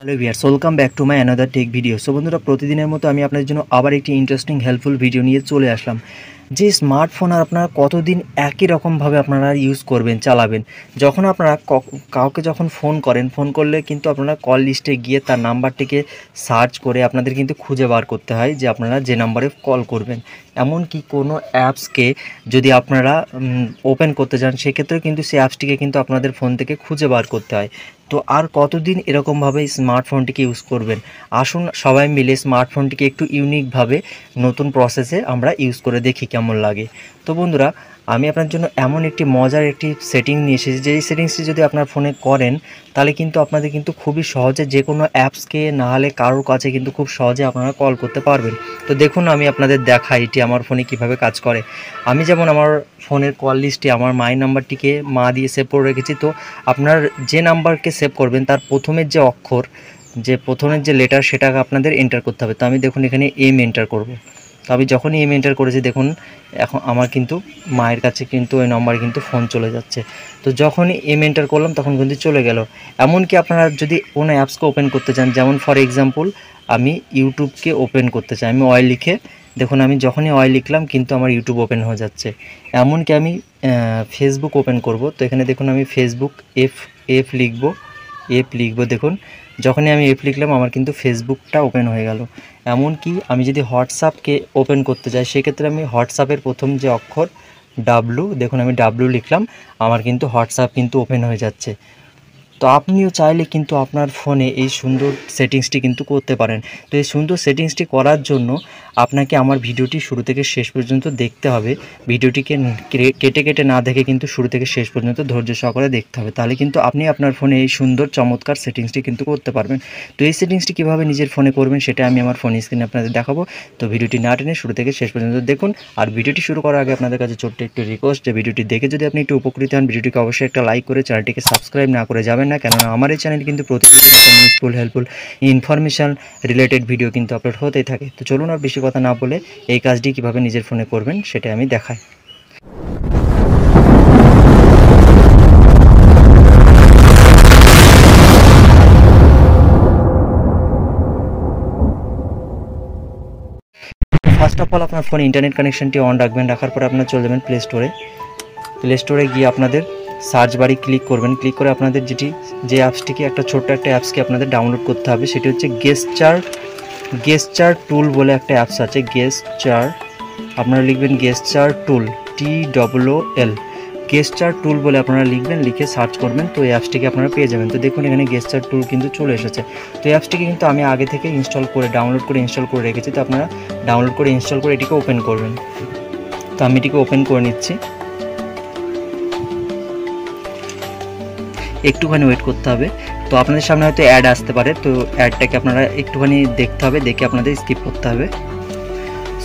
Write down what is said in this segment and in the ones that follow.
Hello viewers, welcome back to my another take video. So বন্ধুরা, প্রতিদিনের মতো আমি আপনাদের জন্য আবার একটি ইন্টারেস্টিং হেল্পফুল ভিডিও নিয়ে চলে আসলাম। যে স্মার্টফোন আর আপনারা কতদিন একই রকমভাবে আপনারা ইউজ করবেন, চালাবেন। যখন আপনারা কাউকে যখন ফোন করেন, ফোন করলে কিন্তু আপনারা কল লিস্টে গিয়ে তার নাম্বারটিকে সার্চ করে আপনাদের কিন্তু খুঁজে বার করতে হয় যে আপনারা যে নাম্বারে কল করবেন। এমনকি কোনো অ্যাপসকে যদি আপনারা ওপেন করতে চান, সেক্ষেত্রেও কিন্তু সেই অ্যাপসটিকে কিন্তু আপনাদের ফোন থেকে খুঁজে বার করতে হয়। তো আর কতদিন এরকমভাবে স্মার্টফোনটিকে ইউজ করবেন? আসুন সবাই মিলে স্মার্টফোনটিকে একটু ইউনিকভাবে নতুন প্রসেসে আমরা ইউজ করে দেখি কেমন লাগে। তো বন্ধুরা, আমি আপনার জন্য এমন একটি মজার একটি সেটিং নিয়ে এসেছি, যে এই সেটিংসটি যদি আপনার ফোনে করেন তাহলে কিন্তু আপনাদের কিন্তু খুবই সহজে যে কোনো অ্যাপসকে না হলে কারোর কাছে কিন্তু খুব সহজে আপনারা কল করতে পারবেন। তো দেখুন, আমি আপনাদের দেখাই এটি আমার ফোনে কিভাবে কাজ করে। আমি যেমন আমার ফোনের কল লিস্টে আমার মায়ের নাম্বারটিকে মা দিয়ে সেভ করে রেখেছি। তো আপনার যে নাম্বারকে সেভ করবেন তার প্রথমের যে অক্ষর, যে প্রথমের যে লেটার, সেটাকে আপনাদের এন্টার করতে হবে। তো আমি দেখুন এখানে এম এন্টার করব। তো আমি যখনই এম এন্টার করেছি, দেখুন এখন আমার কিন্তু মায়ের কাছে কিন্তু ওই নম্বরে কিন্তু ফোন চলে যাচ্ছে। তো যখনই এম এন্টার করলাম তখন কিন্তু চলে গেল। এমনকি আপনারা যদি কোনো অ্যাপসকে ওপেন করতে চান, যেমন ফর এক্সাম্পল আমি ইউটিউবকে ওপেন করতে চাই, আমি ওয়াই লিখে, দেখুন আমি যখনই ওয়াই লিখলাম কিন্তু আমার ইউটিউব ওপেন হয়ে যাচ্ছে। এমনকি আমি ফেসবুক ওপেন করব। তো এখানে দেখুন আমি ফেসবুক এফ লিখব। দেখুন যখনই আমি এফ লিখলাম আমার কিন্তু ফেসবুকটা ওপেন হয়ে গেল। এমনকি আমি যদি হোয়াটসঅ্যাপকে ওপেন করতে চাই, সেক্ষেত্রে আমি হোয়াটসঅ্যাপের প্রথম যে অক্ষর ডাব্লু, দেখুন আমি ডাব্লু লিখলাম, আমার কিন্তু হোয়াটসঅ্যাপ কিন্তু ওপেন হয়ে যাচ্ছে। তো আপনিও চাইলে কিন্তু আপনার ফোনে এই সুন্দর সেটিংসটি কিন্তু করতে পারেন। তো এই সুন্দর সেটিংসটি করার জন্য আপনাকে আমার ভিডিওটি শুরু থেকে শেষ পর্যন্ত দেখতে হবে। ভিডিওটিকে কেটে কেটে না দেখে কিন্তু শুরু থেকে শেষ পর্যন্ত ধৈর্য সহকারে দেখতে হবে, তাহলে কিন্তু আপনি আপনার ফোনে এই সুন্দর চমৎকার সেটিংসটি কিন্তু করতে পারবেন। তো এই সেটিংসটি কীভাবে নিজের ফোনে করবেন সেটা আমি আমার ফোন স্ক্রিনে আপনাদের দেখাবো। তো ভিডিওটি না টেনে শুরু থেকে শেষ পর্যন্ত দেখুন। আর ভিডিওটি শুরু করার আগে আপনাদের কাছে ছোট্ট একটু রিকোয়েস্ট, যে ভিডিওটি দেখে যদি আপনি একটু উপকৃত হন, ভিডিওটিকে অবশ্যই একটা লাইক করে চ্যানেলটিকে সাবস্ক্রাইব না করে যাবেন না, কেননা আমার এই চ্যানেল কিন্তু প্রতিদিন useful helpful information related video কিন্তু আপলোড হতেই থাকে। তো চলুন আর বেশি কথা না বলে এই কাজটি কীভাবে নিজের ফোনে করবেন সেটা আমি দেখাই। ফার্স্ট অফ অল আপনার ফোনে ইন্টারনেট কানেকশনটি অন রাখবেন। রাখার পরে আপনার চলে যাবেন প্লে স্টোরে গিয়ে আপনাদের সার্চ বারে ক্লিক করবেন। ক্লিক করে আপনাদের যে অ্যাপসটিকে, একটা ছোট্ট একটা অ্যাপসকে আপনাদের ডাউনলোড করতে হবে, সেটি হচ্ছে গেস্টার টুল বলে একটা অ্যাপস আছে। আপনারা লিখবেন গেস্টার টুল, TOOL, গেস্টার টুল বলে আপনারা লিখবেন, লিখে সার্চ করবেন। তো এই অ্যাপসটিকে আপনারা পেয়ে যাবেন। তো দেখুন এখানে গেস্টার টুল কিন্তু চলে এসেছে। তো এই অ্যাপসটিকে কিন্তু আমি আগে থেকে ডাউনলোড করে ইনস্টল করে রেখেছি। তো আপনারা ডাউনলোড করে ইনস্টল করে এটিকে ওপেন করবেন। তো আমি এটিকে ওপেন করে নিচ্ছি। একটুখানি ওয়েট করতে হবে। তো আপনাদের সামনে হয়তো অ্যাড আসতে পারে, তো অ্যাডটাকে আপনারা একটুখানি দেখতে হবে, দেখে আপনাদের স্কিপ করতে হবে।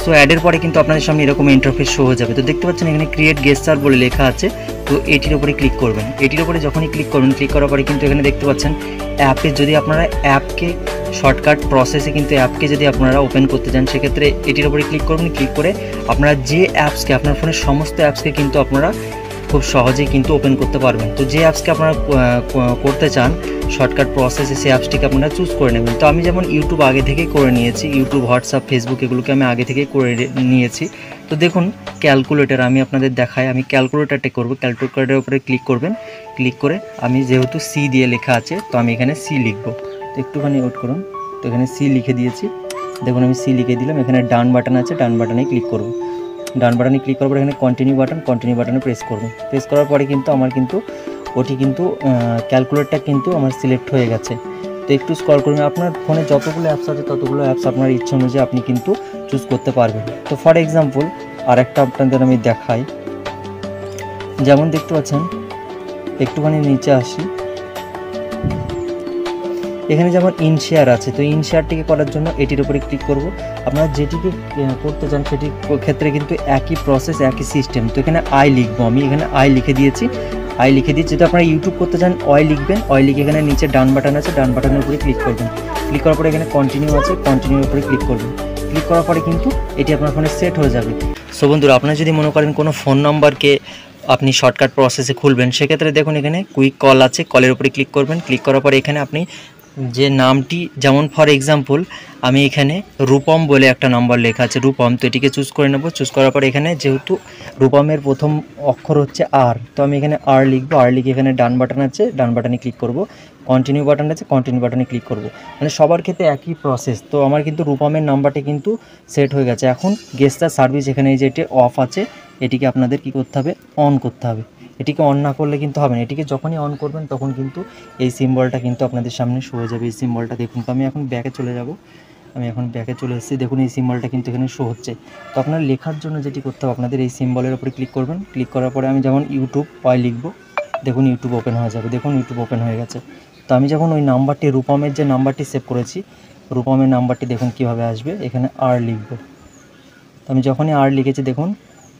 সো অ্যাডের পরে কিন্তু আপনাদের সামনে এরকম ইন্টারফেস শো হয়ে যাবে। তো দেখতে পাচ্ছেন এখানে ক্রিয়েট গেস্টার বলে লেখা আছে। তো এটির উপরে ক্লিক করবেন। এটির উপরে যখনই ক্লিক করবেন, ক্লিক করার পরে কিন্তু এখানে দেখতে পাচ্ছেন অ্যাপে, যদি আপনারা অ্যাপকে শর্টকাট প্রসেসে কিন্তু অ্যাপকে যদি আপনারা ওপেন করতে চান, সেক্ষেত্রে এটির উপরে ক্লিক করবেন। ক্লিক করে আপনারা যে অ্যাপসকে, আপনার ফোনের সমস্ত অ্যাপসকে কিন্তু আপনারা খুব সহজেই কিন্তু ওপেন করতে পারবেন। তো যে অ্যাপসকে আপনারা করতে চান শর্টকাট প্রসেসে, সেই অ্যাপসটিকে আপনারা চুজ করে নেবেন। তো আমি যেমন ইউটিউব আগে থেকেই করে নিয়েছি, ইউটিউব, হোয়াটসঅ্যাপ, ফেসবুক এগুলোকে আমি আগে থেকেই করে নিয়েছি। তো দেখুন ক্যালকুলেটর আমি আপনাদের দেখাই, আমি ক্যালকুলেটরটা করব। ক্যালকুলেটরের উপরে ক্লিক করবেন। ক্লিক করে আমি যেহেতু সি দিয়ে লেখা আছে, তো আমি এখানে সি লিখব। তো একটুখানি ওয়েট করুন। তো এখানে সি লিখে দিয়েছি। দেখুন আমি সি লিখে দিলাম। এখানে ডান বাটন আছে, ডান বাটনে ক্লিক করব। ডান বাটনে ক্লিক করার পর এখানে কন্টিনিউ বাটনে প্রেস করব। প্রেস করার পরে কিন্তু আমার কিন্তু ওটি কিন্তু ক্যালকুলেটরটা কিন্তু আমার সিলেক্ট হয়ে গেছে। তো একটু স্ক্রল করবেন। আপনার ফোনে যতগুলো অ্যাপস আছে ততগুলো অ্যাপস আপনার ইচ্ছা অনুযায়ী আপনি কিন্তু চুজ করতে পারবেন। তো ফর এক্সাম্পল আরেকটা আপনাদের আমি দেখাই, যেমন দেখতে পাচ্ছেন, একটুখানি নিচে আসি, এখানে যেমন ইনশেয়ার আছে। তো ইনশেয়ারটিকে করার জন্য এটির উপরে ক্লিক করব। আপনারা যেটিকে করতে চান সেটির ক্ষেত্রে কিন্তু একই প্রসেস, একই সিস্টেম। তো এখানে আই লিখবো, আমি এখানে আই লিখে দিয়েছি। যদি আপনারা ইউটিউব করতে চান ওয়াই লিখবেন। ওয়াই লিখে এখানে নিচে ডান বাটন আছে, ডান বাটনের উপরে ক্লিক করবেন। ক্লিক করার পরে এখানে কন্টিনিউ আছে, কন্টিনিউর উপরে ক্লিক করবেন। ক্লিক করার পরে কিন্তু এটি আপনার ফোনে সেট হয়ে যাবে। সো বন্ধুরা, আপনারা যদি মনে করেন কোনো ফোন নাম্বারকে আপনি শর্টকাট প্রসেসে খুলবেন, সেক্ষেত্রে দেখুন এখানে কুইক কল আছে, কলের উপরে ক্লিক করবেন। ক্লিক করার পরে এখানে আপনি যে নামটি, যেমন ফর এক্সাম্পল আমি এখানে রূপম বলে একটা নাম্বার লেখা আছে রূপম, তো এটিকে চুজ করে নেব। চুজ করার পর এখানে যেহেতু রূপমের প্রথম অক্ষর হচ্ছে আর, তো আমি এখানে আর লিখবো। আর লিখে এখানে ডান বাটন আছে, ডান বাটনে ক্লিক করব। কন্টিনিউ বাটন আছে, কন্টিনিউ বাটনে ক্লিক করব। মানে সবার ক্ষেত্রে একই প্রসেস। তো আমার কিন্তু রূপমের নাম্বারটি কিন্তু সেট হয়ে গেছে। এখন গেস দ্য সার্ভিস, এখানে এই যে এটি অফ আছে, এটিকে আপনাদের কী করতে হবে, অন করতে হবে। এটিকে অন না করলে কিন্তু হবে না। এটিকে যখনই অন করবেন তখন কিন্তু এই সিম্বলটা কিন্তু আপনাদের সামনে শো হয়ে যাবে। এই সিম্বলটা দেখুন। তো আমি এখন ব্যাকে চলে যাব। আমি এখন ব্যাকে চলে এসেছি। দেখুন এই সিম্বলটা কিন্তু এখানে শো হচ্ছে। তো আপনার লেখার জন্য যেটি করতে হবে, আপনাদের এই সিম্বলের উপরে ক্লিক করবেন। ক্লিক করার পরে আমি যেমন ইউটিউব ওয়াই লিখব, দেখুন ইউটিউব ওপেন হয়ে যাবে। দেখুন ইউটিউব ওপেন হয়ে গেছে। তো আমি যখন ওই নাম্বারটি, রূপমের যে নাম্বারটি সেভ করেছি, রূপমের নাম্বারটি দেখুন কীভাবে আসবে। এখানে আর লিখব। তো আমি যখনই আর লিখেছি দেখুন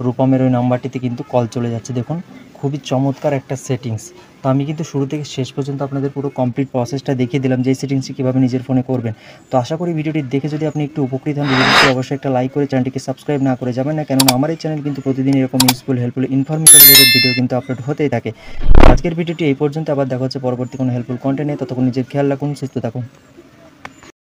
রূপমের ওই নাম্বারটিতে কিন্তু কল চলে যাচ্ছে। দেখুন খুবই চমৎকার একটা সেটিংস। তো আমি কিন্তু শুরু থেকে শেষ পর্যন্ত আপনাদের পুরো কমপ্লিট প্রসেসটা দেখিয়ে দিলাম যে এই সেটিংসটি কীভাবে নিজের ফোনে করবেন। তো আশা করি ভিডিওটি দেখে যদি আপনি একটু উপকৃত হন, ভিডিওটি অবশ্যই একটা লাইক করে চ্যানেলটিকে সাবস্ক্রাইব না করে যাবেন না, কেননা আমার এই চ্যানেল কিন্তু প্রতিদিন এরকম useful, helpful, informative related video কিন্তু আপলোড হতেই থাকে। আজকের ভিডিওটি এই পর্যন্ত, আবার দেখা হচ্ছে পরবর্তী কোনো হেল্পফুল কন্টেন্ট নিয়ে। ততক্ষণ নিজের খেয়াল রাখুন, সুস্থ থাকুন।